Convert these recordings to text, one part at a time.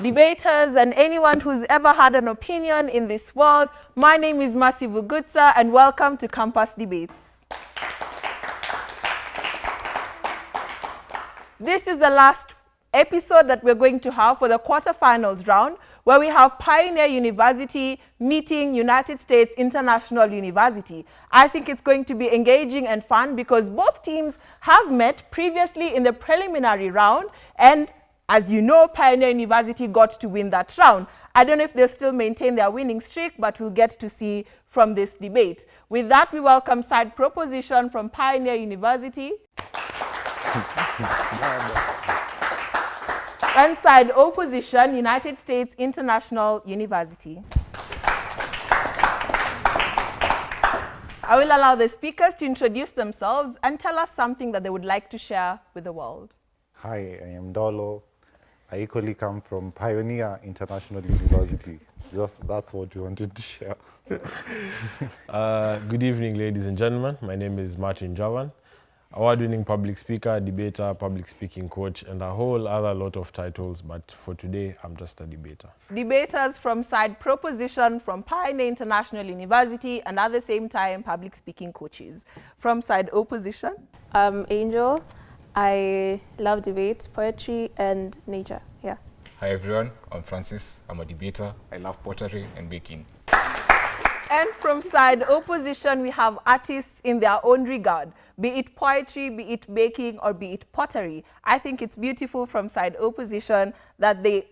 debaters, and anyone who's ever had an opinion in this world. My name is Masi Vugutsa, and welcome to Campus Debates. This is the last episode that we're going to have for the quarterfinals round, where we have Pioneer University meeting United States International University. I think it's going to be engaging and fun because both teams have met previously in the preliminary round, and as you know, Pioneer University got to win that round. I don't know if they'll still maintain their winning streak, but we'll get to see from this debate. With that, we welcome side proposition from Pioneer University. And side opposition, United States International University. I will allow the speakers to introduce themselves and tell us something that they would like to share with the world. Hi, I am Dolo. I equally come from Pioneer International University. Just that's what we wanted to share. Good evening, ladies and gentlemen. My name is Martin Javan, award-winning public speaker, debater, public speaking coach, and a whole other lot of titles. But for today, I'm just a debater. Debaters from side proposition from Pioneer International University, and at the same time, public speaking coaches. From side opposition. I'm Angel. I love debate, poetry, and nature. Yeah. Hi everyone, I'm Francis. I'm a debater. I love pottery and baking. And from side opposition, we have artists in their own regard, be it poetry, be it baking, or be it pottery. I think it's beautiful from side opposition that they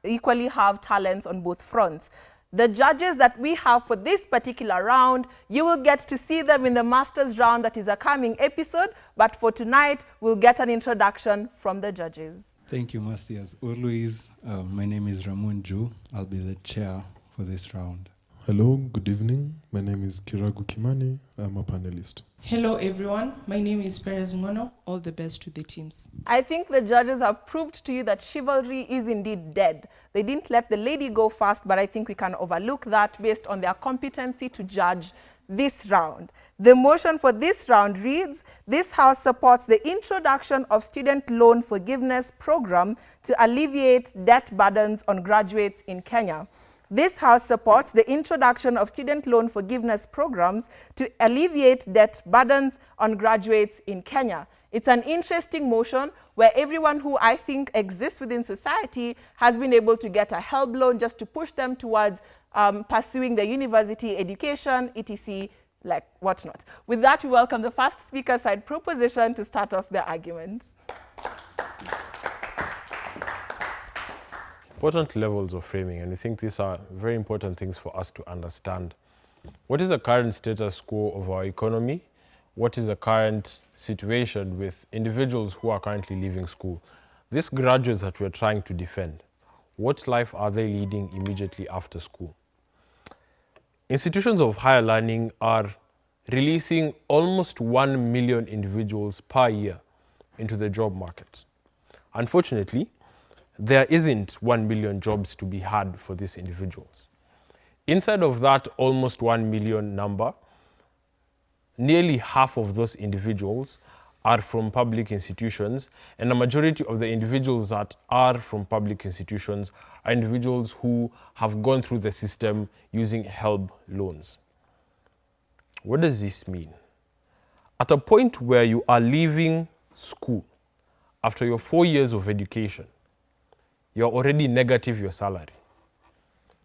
equally have talents on both fronts. The judges that we have for this particular round, you will get to see them in the Masters round that is a coming episode, but for tonight, we'll get an introduction from the judges. Thank you, Masi. As always, my name is Ramon Joe. I'll be the chair for this round. Hello, good evening. My name is Kiragu Kimani. I'm a panelist. Hello everyone, my name is Perez Ngono. All the best to the teams. I think the judges have proved to you that chivalry is indeed dead. They didn't let the lady go first, but I think we can overlook that based on their competency to judge this round. The motion for this round reads, this House supports the introduction of student loan forgiveness program to alleviate debt burdens on graduates in Kenya. This House supports the introduction of student loan forgiveness programs to alleviate debt burdens on graduates in Kenya. It's an interesting motion where everyone who I think exists within society has been able to get a HELB loan just to push them towards pursuing the university education, etc., like whatnot. With that, we welcome the first speaker side proposition to start off the argument. Important levels of framing, and I think these are very important things for us to understand. What is the current status quo of our economy? What is the current situation with individuals who are currently leaving school? These graduates that we're trying to defend, what life are they leading immediately after school? Institutions of higher learning are releasing almost 1 million individuals per year into the job market. Unfortunately, there isn't 1 million jobs to be had for these individuals. Inside of that almost 1 million number, nearly half of those individuals are from public institutions, and the majority of the individuals that are from public institutions are individuals who have gone through the system using HELB loans. What does this mean? At a point where you are leaving school after your 4 years of education, you're already negative your salary.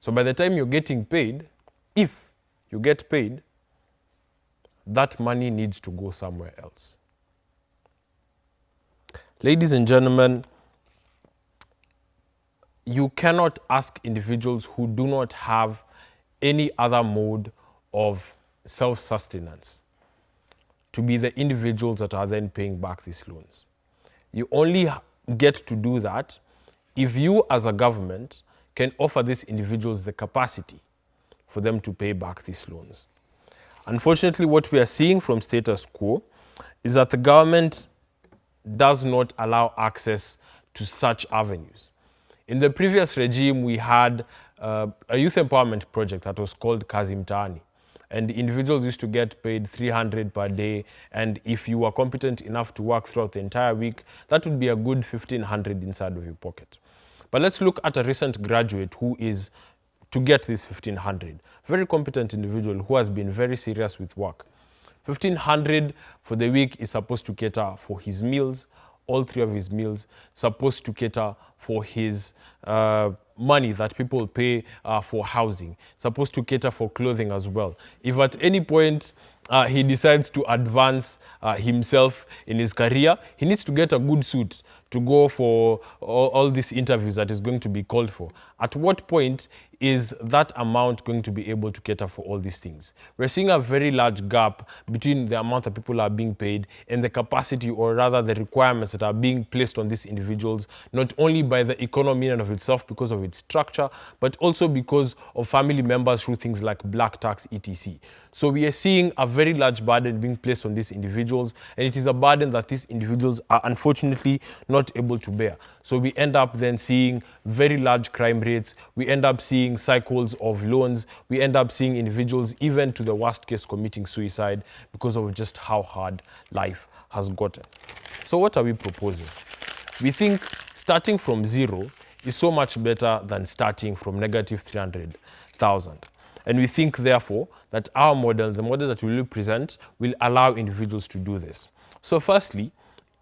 So by the time you're getting paid, if you get paid, that money needs to go somewhere else. Ladies and gentlemen, you cannot ask individuals who do not have any other mode of self-sustenance to be the individuals that are then paying back these loans. You only get to do that if you as a government can offer these individuals the capacity for them to pay back these loans. Unfortunately, what we are seeing from status quo is that the government does not allow access to such avenues. In the previous regime, we had a youth empowerment project that was called Kazi Mtaani. And individuals used to get paid 300 per day, and if you were competent enough to work throughout the entire week, that would be a good 1,500 inside of your pocket. But let's look at a recent graduate who is to get this 1,500. Very competent individual who has been very serious with work. 1,500 for the week is supposed to cater for his meals, all 3 of his meals, supposed to cater for his money that people pay for housing, supposed to cater for clothing as well. If at any point he decides to advance himself in his career, he needs to get a good suit to go for all these interviews that is going to be called for. At what point is that amount going to be able to cater for all these things? We're seeing a very large gap between the amount that people are being paid and the capacity, or rather the requirements that are being placed on these individuals, not only by the economy in and of itself because of its structure, but also because of family members through things like black tax, etc. So we are seeing a very large burden being placed on these individuals, and it is a burden that these individuals are unfortunately not able to bear. So we end up then seeing very large crime rates. We end up seeing cycles of loans. We end up seeing individuals, even to the worst case, committing suicide because of just how hard life has gotten. So what are we proposing? We think starting from zero is so much better than starting from negative 300,000. And we think, therefore, that our model, the model that we will present, will allow individuals to do this. So firstly,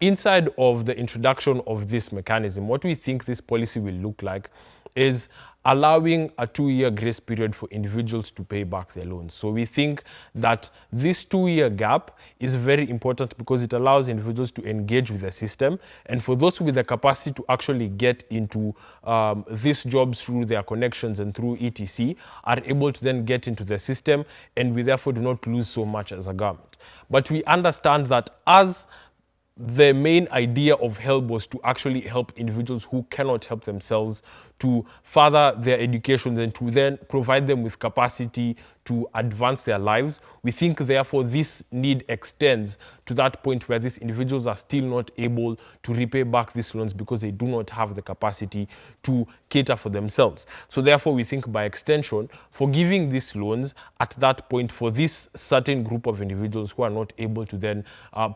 inside of the introduction of this mechanism, what we think this policy will look like is allowing a 2-year grace period for individuals to pay back their loans. So we think that this 2-year gap is very important because it allows individuals to engage with the system, and for those with the capacity to actually get into these jobs through their connections and through etc. are able to then get into the system, and we therefore do not lose so much as a government. But we understand that as the main idea of HELP was to actually help individuals who cannot help themselves to further their education and to then provide them with capacity to advance their lives. We think, therefore, this need extends to that point where these individuals are still not able to repay back these loans because they do not have the capacity to cater for themselves. So therefore, we think by extension, forgiving these loans at that point for this certain group of individuals who are not able to then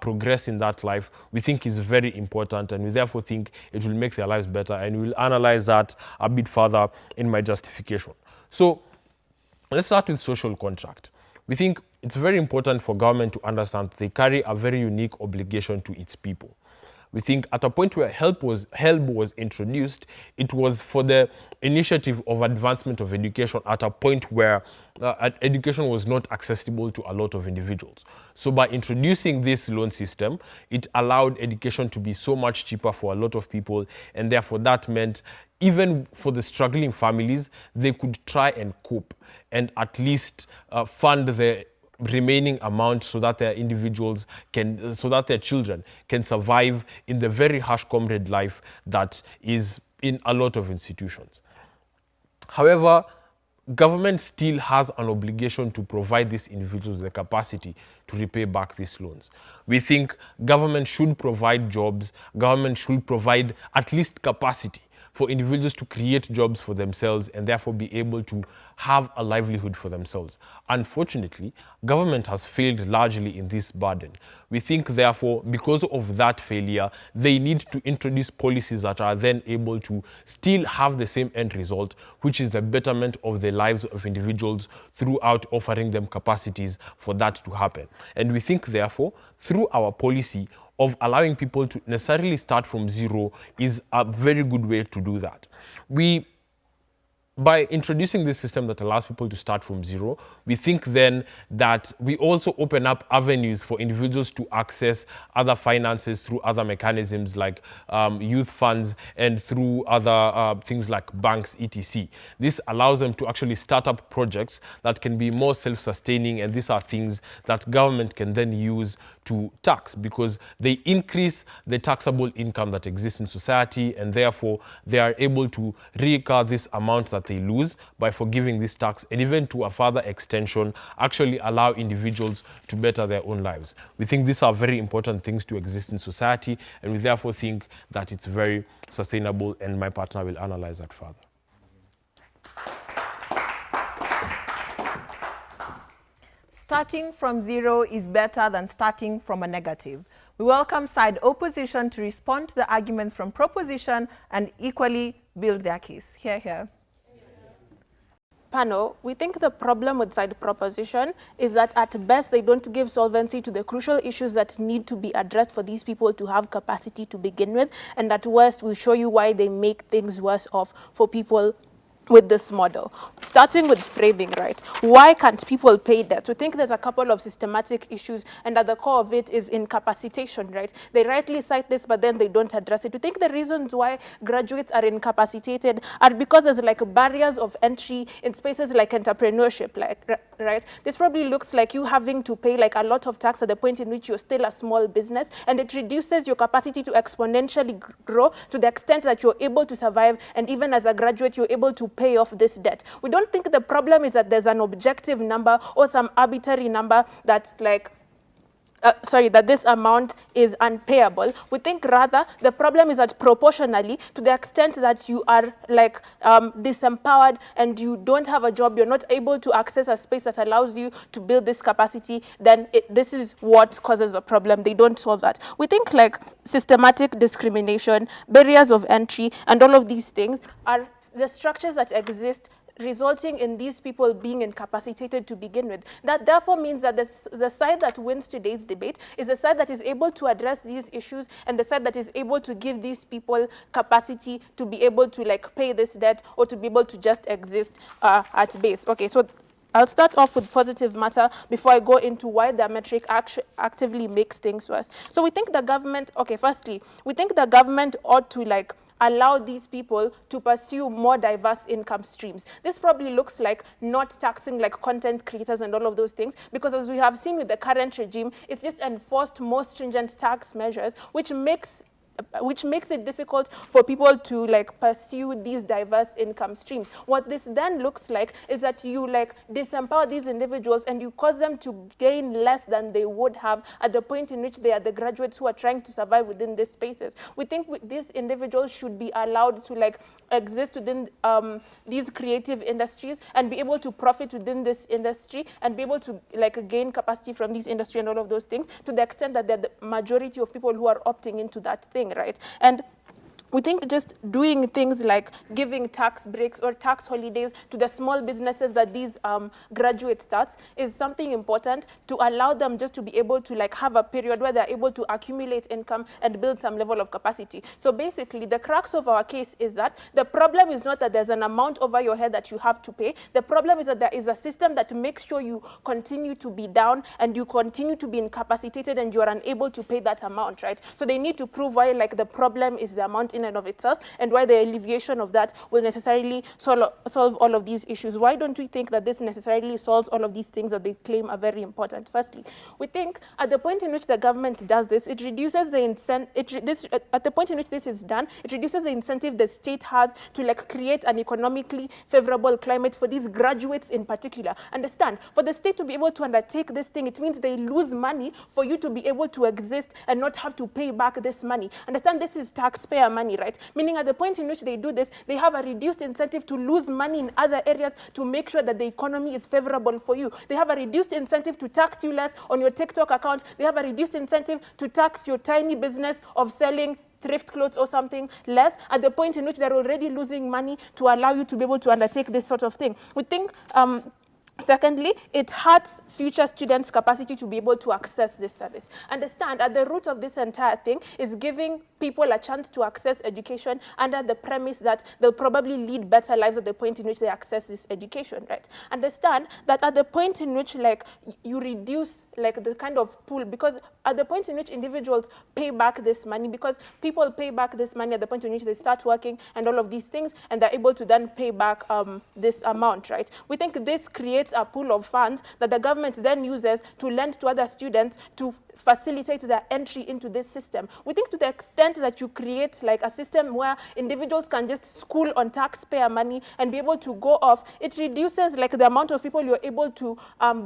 progress in that life, we think is very important, and we therefore think it will make their lives better, and we'll analyze that a bit further in my justification. So let's start with social contract. We think it's very important for government to understand they carry a very unique obligation to its people. We think at a point where HELP was introduced, it was for the initiative of advancement of education at a point where education was not accessible to a lot of individuals. So by introducing this loan system, it allowed education to be so much cheaper for a lot of people, and therefore that meant even for the struggling families, they could try and cope and at least fund the remaining amount so that their individuals can, so that their children can survive in the very harsh comrade life that is in a lot of institutions. However, government still has an obligation to provide these individuals the capacity to repay back these loans. We think government should provide jobs, government should provide at least capacity for individuals to create jobs for themselves and therefore be able to have a livelihood for themselves. Unfortunately, government has failed largely in this burden. We think, therefore, because of that failure, they need to introduce policies that are then able to still have the same end result, which is the betterment of the lives of individuals throughout offering them capacities for that to happen. And we think, therefore, through our policy of allowing people to necessarily start from zero is a very good way to do that. By introducing this system that allows people to start from zero, we think then that we also open up avenues for individuals to access other finances through other mechanisms like youth funds and through other things like banks, etc. This allows them to actually start up projects that can be more self-sustaining, and these are things that government can then use to tax because they increase the taxable income that exists in society, and therefore they are able to recover this amount that they lose by forgiving this tax, and even to a further extension actually allow individuals to better their own lives. We think these are very important things to exist in society, and we therefore think that it's very sustainable, and my partner will analyze that further. Starting from zero is better than starting from a negative. We welcome side opposition to respond to the arguments from proposition, and equally, build their case. Here. Panel, we think the problem with side proposition is that at best they don't give solvency to the crucial issues that need to be addressed for these people to have capacity to begin with, and at worst will show you why they make things worse off for people with this model. Starting with framing, right? Why can't people pay debt? We think there's a couple of systematic issues, and at the core of it is incapacitation, right? They rightly cite this, but then they don't address it. We think the reasons why graduates are incapacitated are because there's like barriers of entry in spaces like entrepreneurship, like, right? This probably looks like you having to pay like a lot of tax at the point in which you're still a small business, and it reduces your capacity to exponentially grow to the extent that you're able to survive, and even as a graduate, you're able to pay off this debt. We don't think the problem is that there's an objective number or some arbitrary number that like that this amount is unpayable. We think rather the problem is that proportionally to the extent that you are like disempowered and you don't have a job, you're not able to access a space that allows you to build this capacity, then this is what causes the problem. They don't solve that. We think like systematic discrimination, barriers of entry, and all of these things are the structures that exist resulting in these people being incapacitated to begin with. That therefore means that the side that wins today's debate is the side that is able to address these issues and the side that is able to give these people capacity to be able to like pay this debt or to be able to just exist at base. Okay, so I'll start off with positive matter before I go into why the metric actively makes things worse. So we think the government, okay, firstly, we think the government ought to like allow these people to pursue more diverse income streams. This probably looks like not taxing like content creators and all of those things, because as we have seen with the current regime, it's just enforced more stringent tax measures, which makes it difficult for people to like pursue these diverse income streams. What this then looks like is that you like disempower these individuals and you cause them to gain less than they would have at the point in which they are the graduates who are trying to survive within these spaces. We think these individuals should be allowed to like exist within these creative industries and be able to profit within this industry and be able to like gain capacity from this industry and all of those things to the extent that they're the majority of people who are opting into that thing, right? And we think just doing things like giving tax breaks or tax holidays to the small businesses that these graduates start is something important to allow them just to be able to like have a period where they're able to accumulate income and build some level of capacity. So basically the crux of our case is that the problem is not that there's an amount over your head that you have to pay. The problem is that there is a system that makes sure you continue to be down and you continue to be incapacitated and you are unable to pay that amount, right? So they need to prove why like the problem is the amount in and of itself and why the alleviation of that will necessarily solve all of these issues. Why don't we think that this necessarily solves all of these things that they claim are very important? Firstly, we think at the point in which the government does this, it reduces the at the point in which this is done, it reduces the incentive the state has to like create an economically favorable climate for these graduates in particular. Understand, for the state to be able to undertake this thing, it means they lose money for you to be able to exist and not have to pay back this money. Understand, this is taxpayer money, right? Meaning at the point in which they do this, they have a reduced incentive to lose money in other areas to make sure that the economy is favorable for you. They have a reduced incentive to tax you less on your TikTok account. They have a reduced incentive to tax your tiny business of selling thrift clothes or something less at the point in which they're already losing money to allow you to be able to undertake this sort of thing. We think secondly, it hurts future students' capacity to be able to access this service. Understand, at the root of this entire thing is giving people a chance to access education under the premise that they'll probably lead better lives at the point in which they access this education, right? Understand that at the point in which like you reduce like the kind of pool, because at the point in which individuals pay back this money, because people pay back this money at the point in which they start working and all of these things, and they're able to then pay back this amount, right? We think this creates a pool of funds that the government then uses to lend to other students to facilitate their entry into this system. We think to the extent that you create like a system where individuals can just school on taxpayer money and be able to go off, it reduces like the amount of people you're able to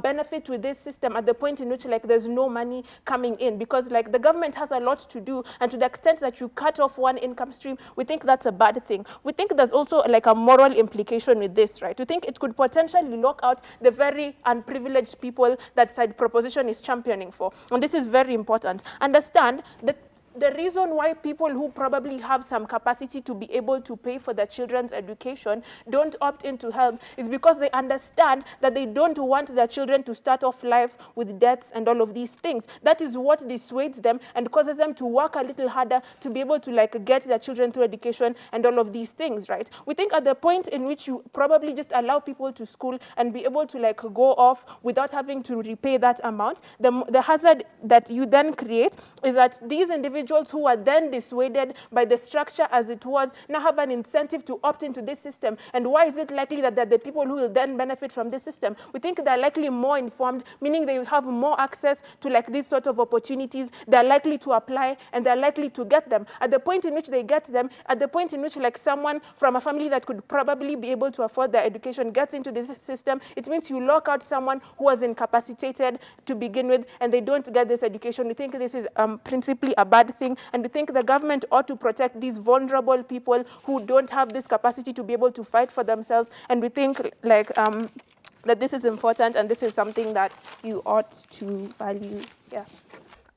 benefit with this system at the point in which like there's no money coming in, because like the government has a lot to do, and to the extent that you cut off one income stream, we think that's a bad thing. We think there's also like a moral implication with this, right? We think it could potentially lock out the very unprivileged people that side proposition is championing for, and this is very important. Understand that the reason why people who probably have some capacity to be able to pay for their children's education don't opt in to help is because they understand that they don't want their children to start off life with debts and all of these things. That is what dissuades them and causes them to work a little harder to be able to like get their children through education and all of these things, right? We think at the point in which you probably just allow people to school and be able to like go off without having to repay that amount, the hazard that you then create is that these individuals who are then dissuaded by the structure as it was now have an incentive to opt into this system. And why is it likely that the people who will then benefit from this system? We think they're likely more informed, meaning they have more access to like these sort of opportunities. They're likely to apply and they're likely to get them. At the point in which they get them, at the point in which like someone from a family that could probably be able to afford their education gets into this system, it means you lock out someone who was incapacitated to begin with and they don't get this education. We think this is principally a bad thing, and we think the government ought to protect these vulnerable people who don't have this capacity to be able to fight for themselves. And we think like that this is important and this is something that you ought to value. Yeah.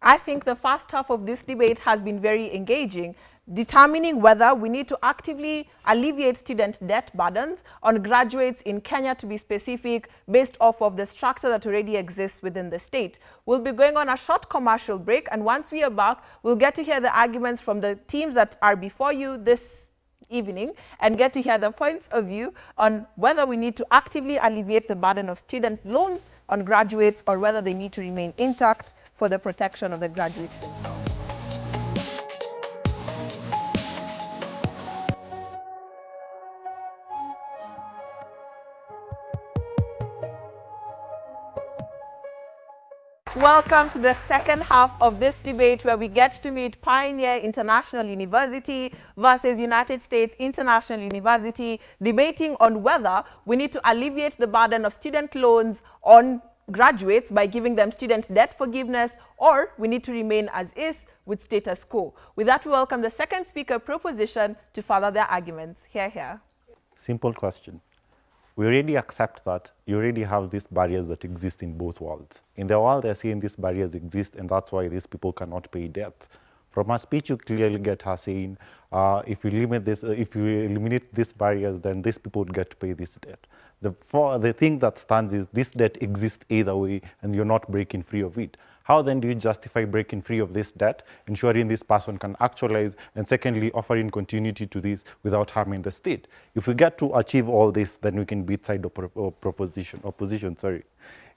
I think the first half of this debate has been very engaging, determining whether we need to actively alleviate student debt burdens on graduates in Kenya, to be specific, based off of the structure that already exists within the state. We'll be going on a short commercial break, and once we are back, we'll get to hear the arguments from the teams that are before you this evening and get to hear the points of view on whether we need to actively alleviate the burden of student loans on graduates or whether they need to remain intact for the protection of the graduates themselves. Welcome to the second half of this debate, where we get to meet Pioneer International University versus United States International University, debating on whether we need to alleviate the burden of student loans on graduates by giving them student debt forgiveness, or we need to remain as is with status quo. With that, we welcome the second speaker proposition to further their arguments. Here. Simple question. We already accept that you already have these barriers that exist in both worlds. In the world, they're saying these barriers exist, and that's why these people cannot pay debt. From her speech, you clearly get her saying, if you eliminate these barriers, then these people would get to pay this debt. The thing that stands is this debt exists either way, and you're not breaking free of it. How then do you justify breaking free of this debt, ensuring this person can actualize, and secondly, offering continuity to this without harming the state? If we get to achieve all this, then we can beat side opposition.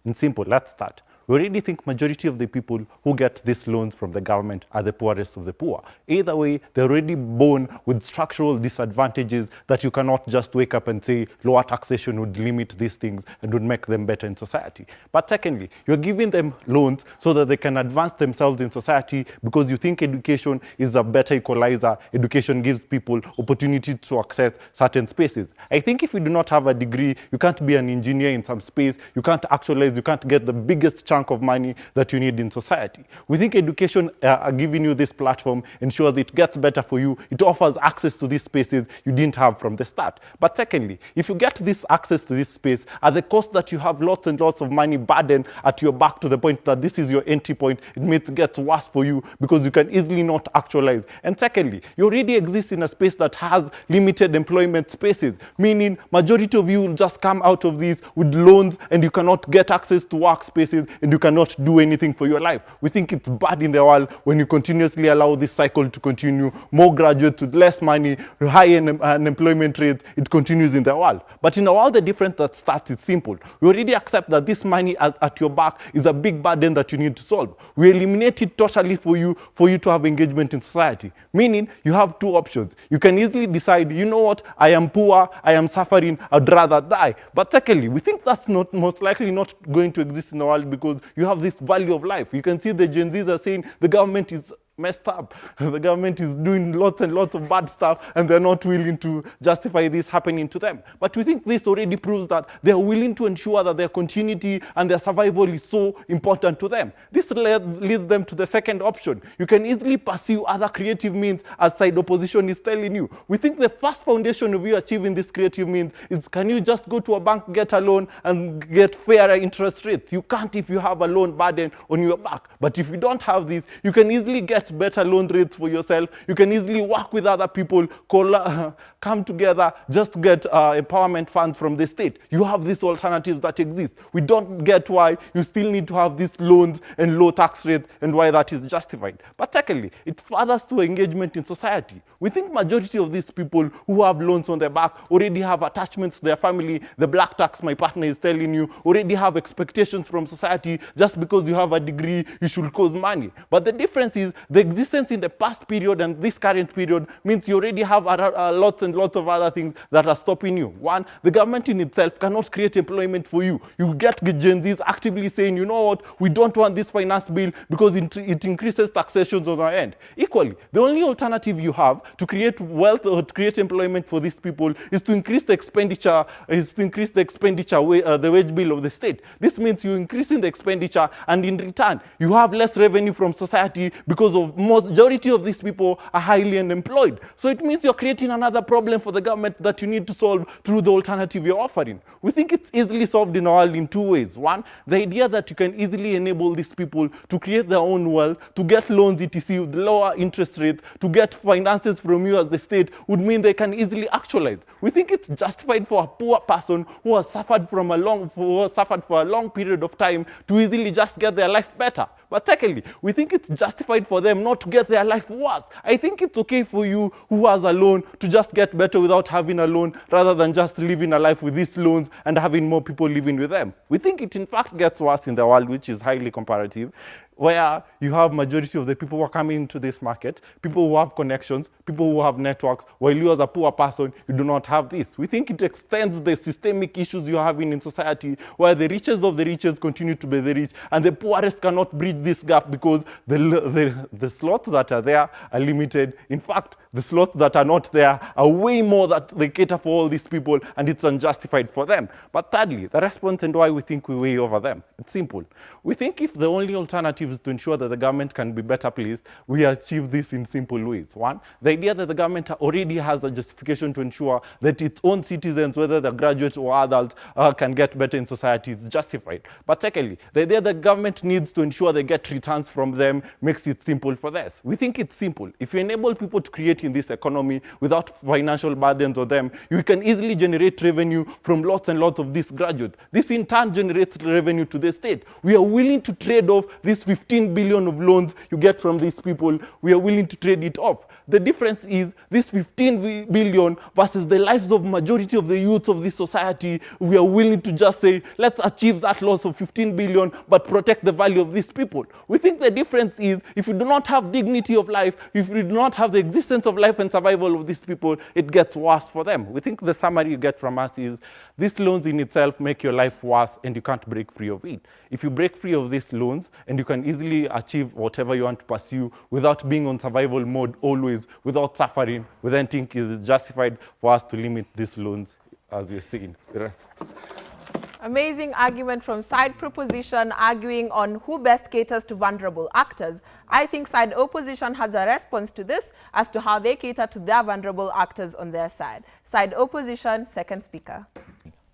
In simple, let's start. We already think majority of the people who get these loans from the government are the poorest of the poor. Either way, they're already born with structural disadvantages that you cannot just wake up and say lower taxation would limit these things and would make them better in society. But secondly, you're giving them loans so that they can advance themselves in society because you think education is a better equalizer. Education gives people opportunity to access certain spaces. I think if you do not have a degree, you can't be an engineer in some space, you can't actualize, you can't get the biggest chunk of money that you need in society. We think education giving you this platform ensures it gets better for you. It offers access to these spaces you didn't have from the start. But secondly, if you get this access to this space at the cost that you have lots and lots of money burden at your back to the point that this is your entry point, it means it gets worse for you because you can easily not actualize. And secondly, you already exist in a space that has limited employment spaces, meaning majority of you will just come out of these with loans and you cannot get access to workspaces and you cannot do anything for your life. We think it's bad in the world when you continuously allow this cycle to continue. More graduates with less money, high unemployment rate, it continues in the world. But in a world, the difference that starts is simple. We already accept that this money at your back is a big burden that you need to solve. We eliminate it totally for you to have engagement in society. Meaning, you have two options. You can easily decide, you know what, I am poor, I am suffering, I'd rather die. But secondly, we think that's not most likely not going to exist in the world because you have this value of life. You can see the Gen Zs are saying the government is messed up. The government is doing lots and lots of bad stuff and they're not willing to justify this happening to them. But we think this already proves that they're willing to ensure that their continuity and their survival is so important to them. This leads them to the second option. You can easily pursue other creative means as side opposition is telling you. We think the first foundation of you achieving this creative means is, can you just go to a bank, get a loan and get fairer interest rates? You can't if you have a loan burden on your back. But if you don't have this, you can easily get get better loan rates for yourself. You can easily work with other people, come together just to get empowerment funds from the state. You have these alternatives that exist. We don't get why you still need to have these loans and low tax rates and why that is justified. But secondly, it furthers to engagement in society. We think majority of these people who have loans on their back already have attachments to their family. The black tax my partner is telling you already have expectations from society. Just because you have a degree, you should cause money. But the difference is the existence in the past period and this current period means you already have lots and lots of other things that are stopping you. One, the government in itself cannot create employment for you. You get Gen Zs actively saying, you know what, we don't want this finance bill because it increases taxations on our end. Equally, the only alternative you have to create wealth or to create employment for these people is to increase the expenditure, the wage bill of the state. This means you're increasing the expenditure, and in return, you have less revenue from society because of majority of these people are highly unemployed. So it means you're creating another problem for the government that you need to solve through the alternative you're offering. We think it's easily solved in our world in two ways. One, the idea that you can easily enable these people to create their own wealth, to get loans etc. with lower interest rates, to get finances from you as the state would mean they can easily actualize. We think it's justified for a poor person who has suffered for a long period of time to easily just get their life better. But secondly, we think it's justified for them not to get their life worse. I think it's okay for you who has a loan to just get better without having a loan rather than just living a life with these loans and having more people living with them. We think it in fact gets worse in the world, which is highly comparative, where you have majority of the people who are coming into this market, people who have connections, people who have networks, while you as a poor person, you do not have this. We think it extends the systemic issues you're having in society, where the richest of the richest continue to be the rich, and the poorest cannot bridge this gap because the slots that are there are limited. In fact, the slots that are not there are way more that they cater for all these people, and it's unjustified for them. But thirdly, the response and why we think we weigh over them. It's simple. We think if the only alternative is to ensure that the government can be better placed, we achieve this in simple ways. One, the idea that the government already has the justification to ensure that its own citizens, whether they're graduates or adults, can get better in society is justified. But secondly, the idea that government needs to ensure they get returns from them makes it simple for this. We think it's simple. If you enable people to create in this economy without financial burdens on them, you can easily generate revenue from lots and lots of these graduates. This in turn generates revenue to the state. We are willing to trade off this 15 billion of loans you get from these people. We are willing to trade it off. The difference is this 15 billion versus the lives of majority of the youth of this society. We are willing to just say, let's achieve that loss of 15 billion, but protect the value of these people. We think the difference is if you do not have dignity of life, if you do not have the existence of life and survival of these people, it gets worse for them. We think the summary you get from us is these loans in itself make your life worse and you can't break free of it. If you break free of these loans and you can easily achieve whatever you want to pursue without being on survival mode always, without suffering, we then think it is justified for us to limit these loans as we're seeing. Amazing argument from side proposition arguing on who best caters to vulnerable actors. I think side opposition has a response to this as to how they cater to their vulnerable actors on their side. Side opposition, second speaker.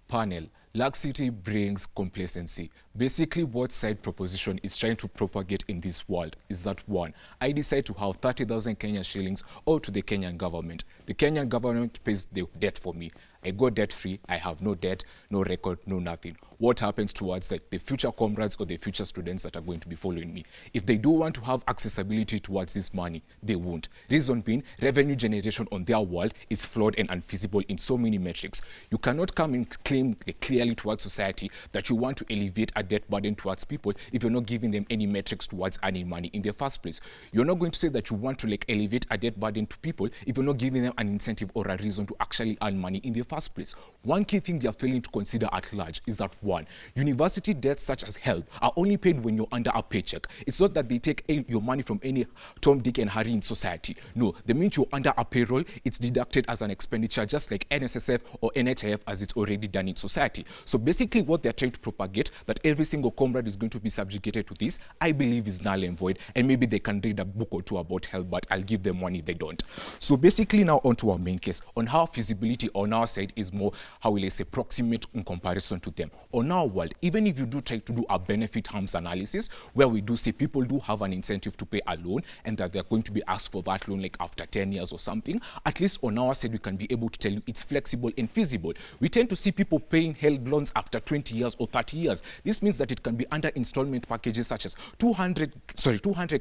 Panel. Laxity brings complacency. Basically, what side proposition is trying to propagate in this world is that one, I decide to have 30,000 Kenyan shillings owed to the Kenyan government. The Kenyan government pays the debt for me. I go debt-free, I have no debt, no record, no nothing. What happens towards the future comrades or the future students that are going to be following me? If they do want to have accessibility towards this money, they won't. Reason being, revenue generation on their world is flawed and unfeasible in so many metrics. You cannot come and claim clearly towards society that you want to alleviate a debt burden towards people if you're not giving them any metrics towards earning money in the first place. You're not going to say that you want to alleviate a debt burden to people if you're not giving them an incentive or a reason to actually earn money in the first place. One key thing they are failing to consider at large is that one, university debts such as health are only paid when you're under a paycheck. It's not that they take your money from any Tom, Dick and Harry in society. No, the minute you're under a payroll, it's deducted as an expenditure just like NSSF or NHIF as it's already done in society. So basically what they're trying to propagate, that every single comrade is going to be subjugated to this, I believe is null and void, and maybe they can read a book or two about health, but I'll give them one if they don't. So basically now onto our main case, on how feasibility on our side is more, how will I say, proximate in comparison to them. on our world, even if you do try to do a benefit harms analysis, where we do say people do have an incentive to pay a loan and that they're going to be asked for that loan like after 10 years or something, at least on our side, we can be able to tell you it's flexible and feasible. We tend to see people paying held loans after 20 years or 30 years. This means that it can be under installment packages such as 200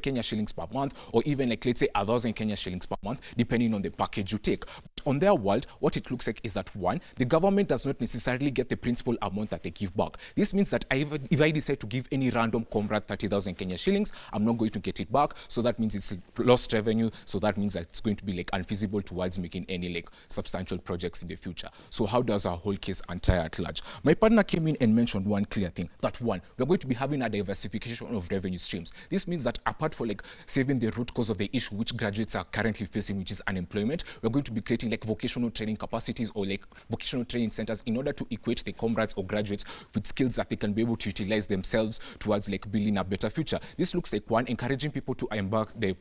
Kenya shillings per month, or even like, let's say 1,000 Kenya shillings per month, depending on the package you take. But on their world, what it looks like is that one, the government does not necessarily get the principal amount that they give back. This means that if I decide to give any random comrade 30,000 Kenya shillings, I'm not going to get it back. So that means it's lost revenue. So that means that it's going to be like unfeasible towards making any like substantial projects in the future. So how does our whole case untie at large? My partner came in and mentioned one clear thing, that one, we're going to be having a diversification of revenue streams. This means that apart from like saving the root cause of the issue which graduates are currently facing, which is unemployment, we're going to be creating like vocational training capacities or like vocational training centers in order to equate the comrades or graduates with skills that they can be able to utilize themselves towards like building a better future. This looks like one, encouraging people to embark the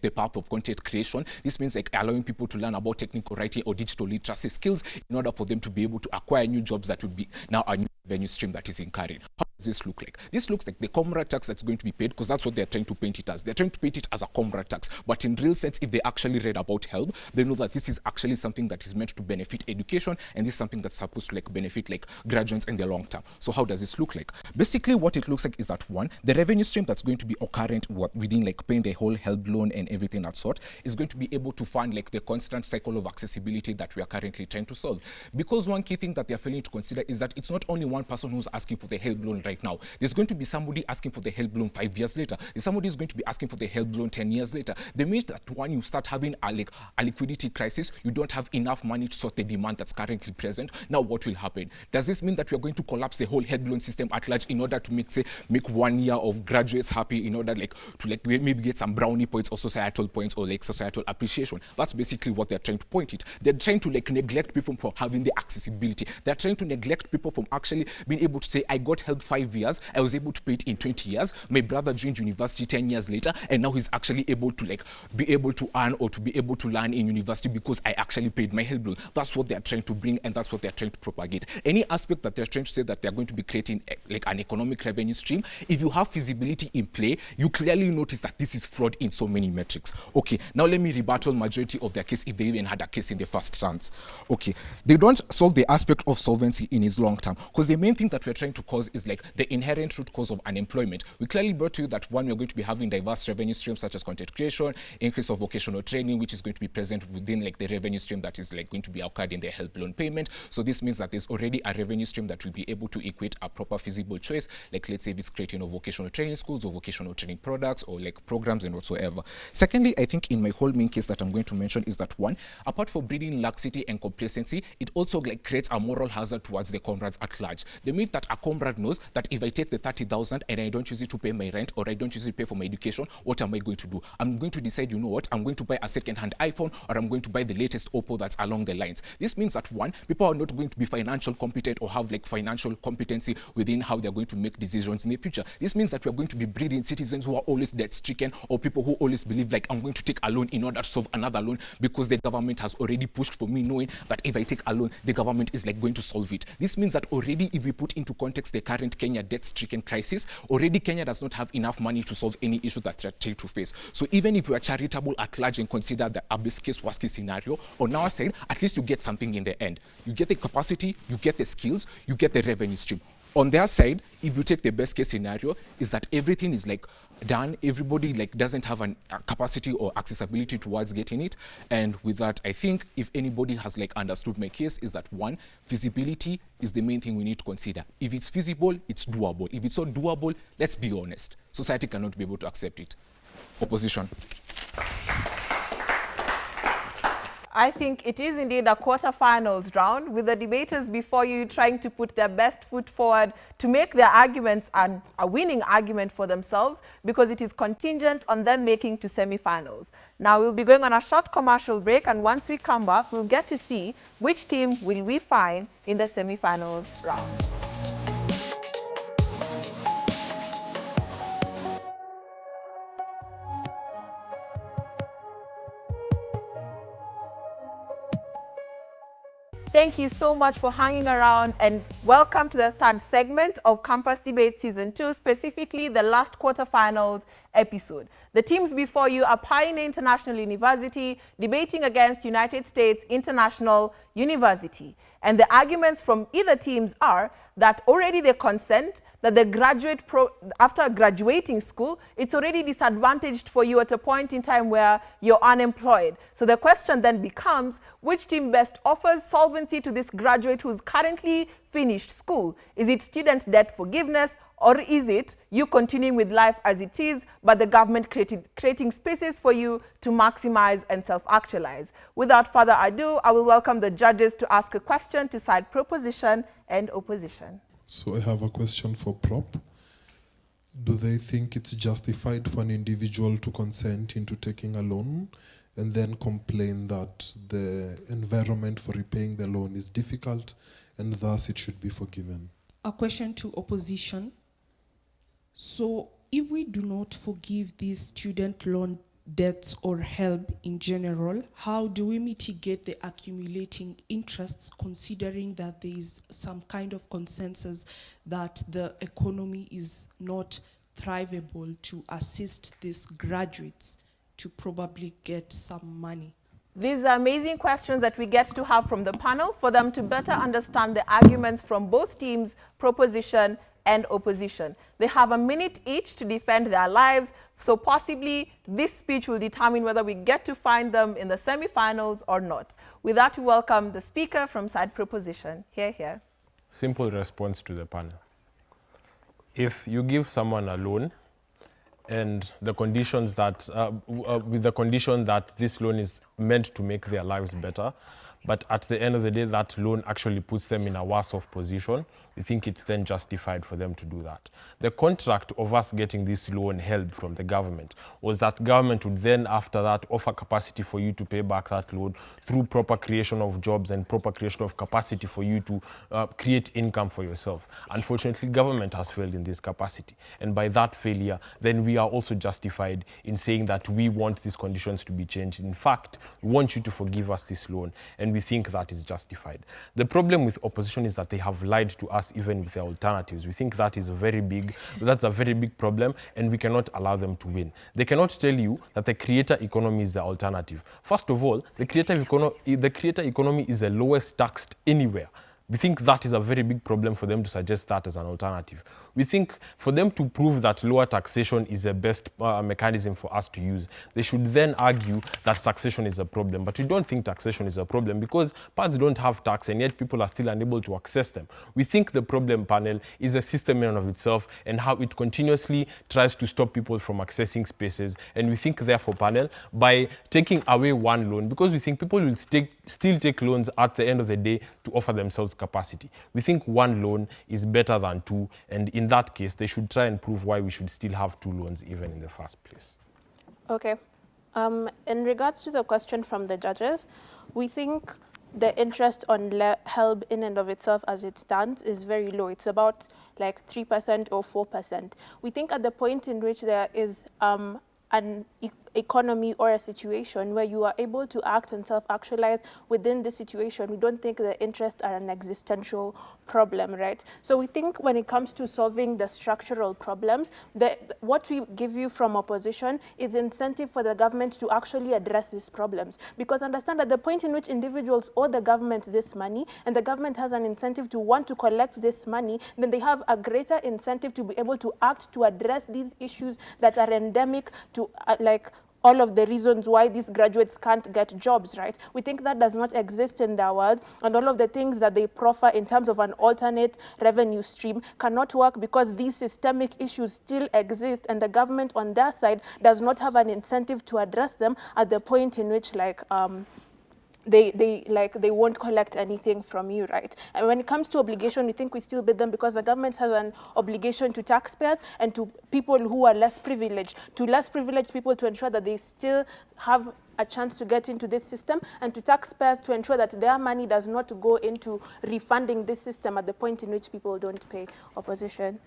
path of content creation. This means like allowing people to learn about technical writing or digital literacy skills in order for them to be able to acquire new jobs that would be now a new revenue stream that is incurring. How does this look like? This looks like the comrade tax that's going to be paid, because that's what they're trying to paint it as. They're trying to paint it as a comrade tax, but in real sense, if they actually read about help, they know that this is actually something that is meant to benefit education, and this is something that's supposed to like benefit like graduates in the long term. So how does this look like? Basically, what it looks like is that one, the revenue stream that's going to be occurrent within like paying the whole help loan and everything that sort is going to be able to fund like the constant cycle of accessibility that we are currently trying to solve. Because one key thing that they're failing to consider is that it's not only one person who's asking for the help loan right now. There's going to be somebody asking for the help loan 5 years later. There's somebody who's going to be asking for the help loan 10 years later. They mean that when you start having a liquidity crisis, you don't have enough money to sort the demand that's currently present. Now what will happen? Does this mean that we are going to collapse the whole help loan system at large in order to make 1 year of graduates happy, in order to maybe get some brownie points or societal points or like societal appreciation? That's basically what they're trying to point it. They're trying to like neglect people from having the accessibility. They're trying to neglect people from actually being able to say, I got help 5 years, I was able to pay it in 20 years. My brother joined university 10 years later, and now he's actually able to like be able to earn or to be able to learn in university because I actually paid my help loan. That's what they're trying to bring, and that's what they're trying to propagate. Any aspect that they're trying to say that they're going to be creating like an economic revenue stream, if you have feasibility in play, you clearly notice that this is flawed in so many metrics. Okay, now let me rebuttal majority of their case if they even had a case in the first stance. Okay, they don't solve the aspect of solvency in its long term, because the main thing that we're trying to cause is like the inherent root cause of unemployment. We clearly brought to you that one, we're going to be having diverse revenue streams such as content creation, increase of vocational training, which is going to be present within like the revenue stream that is like going to be occurred in the help loan payment. So this means that there's already a revenue stream that will be able to equate a proper feasible choice, like let's say if it's creating of vocational training schools or vocational training products or like programs and whatsoever. Secondly, I think in my whole main case that I'm going to mention is that one, apart from breeding laxity and complacency, it also like creates a moral hazard towards the comrades at large. They mean that a comrade knows that if I take the 30,000 and I don't use it to pay my rent, or I don't use it to pay for my education, what am I going to do? I'm going to decide, you know what, I'm going to buy a second-hand iPhone, or I'm going to buy the latest Oppo that's along the lines. This means that one, people are not going to be financial competent or have like financial competency within how they're going to make decisions in the future. This means that we're going to be breeding citizens who are always debt-stricken, or people who always believe like I'm going to take a loan in order to solve another loan because the government has already pushed for me, knowing that if I take a loan, the government is like going to solve it. This means that already, if we put into context the current Kenya debt-stricken crisis, already Kenya does not have enough money to solve any issue that they're trying to face. So even if we are charitable at large and consider the best case, worst case scenario, on our side, at least you get something in the end. You get the capacity, you get the skills, you get the revenue stream. On their side, if you take the best case scenario, is that everything is like done, everybody like doesn't have a capacity or accessibility towards getting it. And with that, I think if anybody has like understood my case, is that one, feasibility is the main thing we need to consider. If it's feasible, it's doable. If it's not doable, let's be honest, society cannot be able to accept it. Opposition. I think it is indeed a quarterfinals round, with the debaters before you trying to put their best foot forward to make their arguments and a winning argument for themselves, because it is contingent on them making to semi-finals. Now we'll be going on a short commercial break, and once we come back, we'll get to see which team will we find in the semi-finals round. Thank you so much for hanging around, and welcome to the third segment of Campus Debate Season 2, specifically the last quarterfinals episode. The teams before you are Pioneer International University debating against United States International University. And the arguments from either teams are that already they consent that the after graduating school, it's already disadvantaged for you at a point in time where you're unemployed. So the question then becomes, which team best offers solvency to this graduate who's currently finished school? Is it student debt forgiveness, or is it you continuing with life as it is, but the government creating spaces for you to maximize and self-actualize? Without further ado, I will welcome the judges to ask a question to side proposition and opposition. So I have a question for Prop. Do they think it's justified for an individual to consent into taking a loan and then complain that the environment for repaying the loan is difficult and thus it should be forgiven? A question to opposition. So if we do not forgive these student loan debts or help in general, how do we mitigate the accumulating interests, considering that there is some kind of consensus that the economy is not thrivable to assist these graduates to probably get some money? These are amazing questions that we get to have from the panel for them to better understand the arguments from both teams, proposition and opposition. They have a minute each to defend their lives, so possibly this speech will determine whether we get to find them in the semi-finals or not. With that, we welcome the speaker from side proposition. Here. Simple response to the panel. If you give someone a loan and the conditions that, with the condition that this loan is meant to make their lives better, but at the end of the day, that loan actually puts them in a worse off position, we think it's then justified for them to do that. The contract of us getting this loan held from the government was that government would then, after that, offer capacity for you to pay back that loan through proper creation of jobs and proper creation of capacity for you to create income for yourself. Unfortunately, government has failed in this capacity. And by that failure, then we are also justified in saying that we want these conditions to be changed. In fact, we want you to forgive us this loan, and we think that is justified. The problem with opposition is that they have lied to us even with their alternatives. We think that is that's a very big problem, and we cannot allow them to win. They cannot tell you that the creator economy is the alternative. First of all, the creator economy is the lowest taxed anywhere. We think that is a very big problem for them to suggest that as an alternative. We think for them to prove that lower taxation is the best mechanism for us to use, they should then argue that taxation is a problem. But we don't think taxation is a problem because parts don't have tax and yet people are still unable to access them. We think the problem, panel, is a system in and of itself and how it continuously tries to stop people from accessing spaces. And we think, therefore, panel, by taking away one loan, because we think people will still take loans at the end of the day to offer themselves capacity. We think one loan is better than two, and in that case, they should try and prove why we should still have two loans even in the first place. Okay. In regards to the question from the judges, we think the interest on HELB in and of itself as it stands is very low. It's about like 3% or 4%. We think at the point in which there is an economy or a situation where you are able to act and self-actualize within the situation, we don't think the interests are an existential problem, right? So we think when it comes to solving the structural problems, what we give you from opposition is incentive for the government to actually address these problems. Because understand at the point in which individuals owe the government this money, and the government has an incentive to want to collect this money, then they have a greater incentive to be able to act to address these issues that are endemic to like all of the reasons why these graduates can't get jobs, right? We think that does not exist in the world, and all of the things that they proffer in terms of an alternate revenue stream cannot work because these systemic issues still exist, and the government on their side does not have an incentive to address them at the point in which they won't collect anything from you, right? And when it comes to obligation, we think we still bid them because the government has an obligation to taxpayers and to people who are less privileged, to less privileged people to ensure that they still have a chance to get into this system, and to taxpayers to ensure that their money does not go into refunding this system at the point in which people don't pay. Opposition.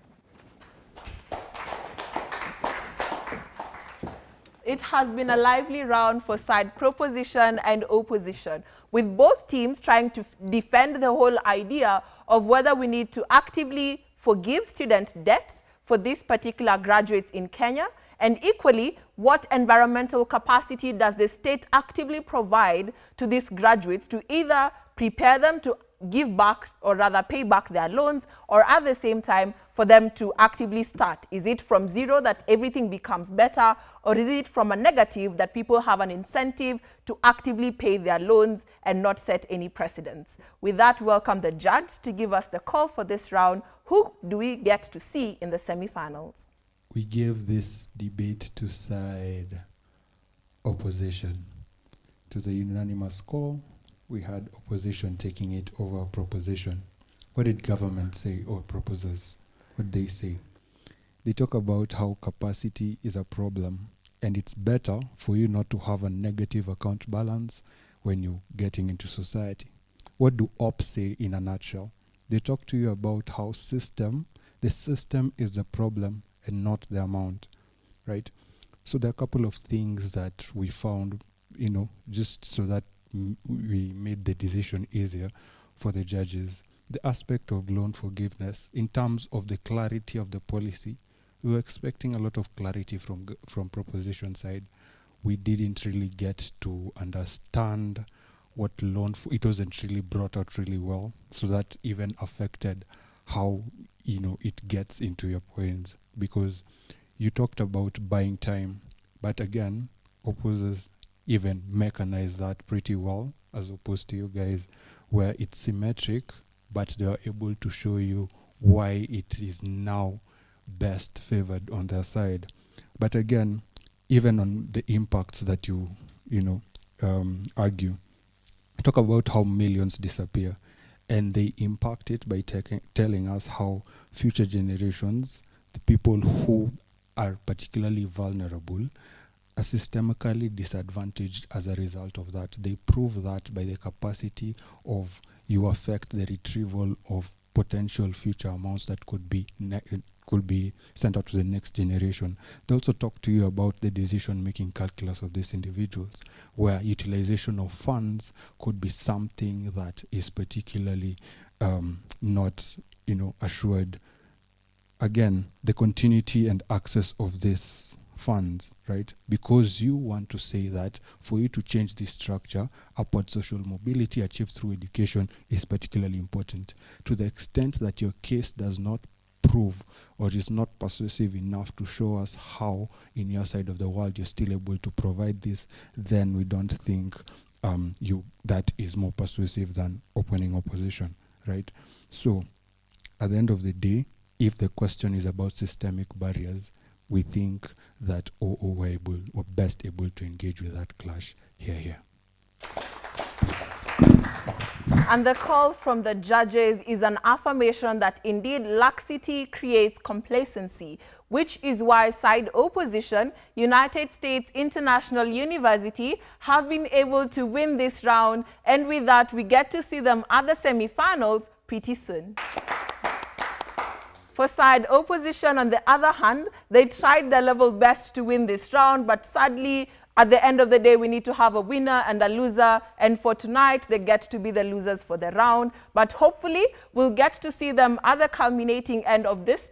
It has been a lively round for side proposition and opposition, with both teams trying to defend the whole idea of whether we need to actively forgive student debt for these particular graduates in Kenya, and equally, what environmental capacity does the state actively provide to these graduates to either prepare them to give back, or rather pay back their loans, or at the same time for them to actively start? Is it from zero that everything becomes better, or is it from a negative that people have an incentive to actively pay their loans and not set any precedents? With that, welcome the judge to give us the call for this round. Who do we get to see in the semi-finals? We gave this debate to side opposition. To the unanimous score, we had opposition taking it over proposition. What did government say, or proposers? What they say? They talk about how capacity is a problem, and it's better for you not to have a negative account balance when you're getting into society. What do ops say in a nutshell? They talk to you about how the system is the problem and not the amount, right? So there are a couple of things that we found, just so that we made the decision easier for the judges. The aspect of loan forgiveness, in terms of the clarity of the policy, we were expecting a lot of clarity from proposition side. We didn't really get to understand what it wasn't really brought out really well, so that even affected how it gets into your points, because you talked about buying time, but again, opposers even mechanize that pretty well, as opposed to you guys, where it's symmetric, but they are able to show you why it is now best favored on their side. But again, even on the impacts that you argue, talk about how millions disappear, and they impact it by telling us how future generations, the people who are particularly vulnerable, are systemically disadvantaged as a result of that. They prove that by the capacity of you affect the retrieval of potential future amounts that could be sent out to the next generation. They also talk to you about the decision-making calculus of these individuals, where utilization of funds could be something that is particularly not assured. Again, the continuity and access of these funds, right? Because you want to say that for you to change this structure, upward social mobility achieved through education is particularly important. To the extent that your case does not prove or is not persuasive enough to show us how in your side of the world you're still able to provide this, then we don't think that is more persuasive than opening opposition, right? So at the end of the day, if the question is about systemic barriers, we think that OO were best able to engage with that clash here. And the call from the judges is an affirmation that indeed laxity creates complacency, which is why side opposition, United States International University, have been able to win this round, and with that we get to see them at the semi-finals pretty soon. For side opposition, on the other hand, they tried their level best to win this round, but sadly, at the end of the day, we need to have a winner and a loser, and for tonight, they get to be the losers for the round. But hopefully, we'll get to see them at the culminating end of this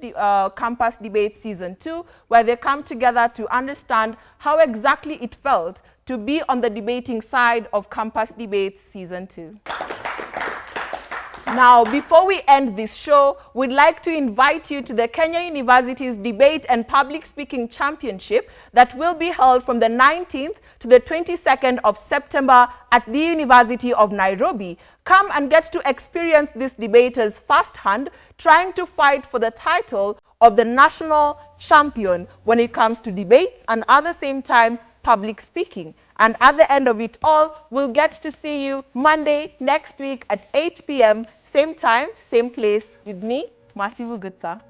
campus debate season 2, where they come together to understand how exactly it felt to be on the debating side of campus debates season 2. Now, before we end this show, we'd like to invite you to the Kenya University's Debate and Public Speaking Championship that will be held from the 19th to the 22nd of September at the University of Nairobi. Come and get to experience these debaters firsthand, trying to fight for the title of the national champion when it comes to debate and at the same time public speaking. And at the end of it all, we'll get to see you Monday next week at 8 p.m. Same time, same place with me, Matthew Gutta.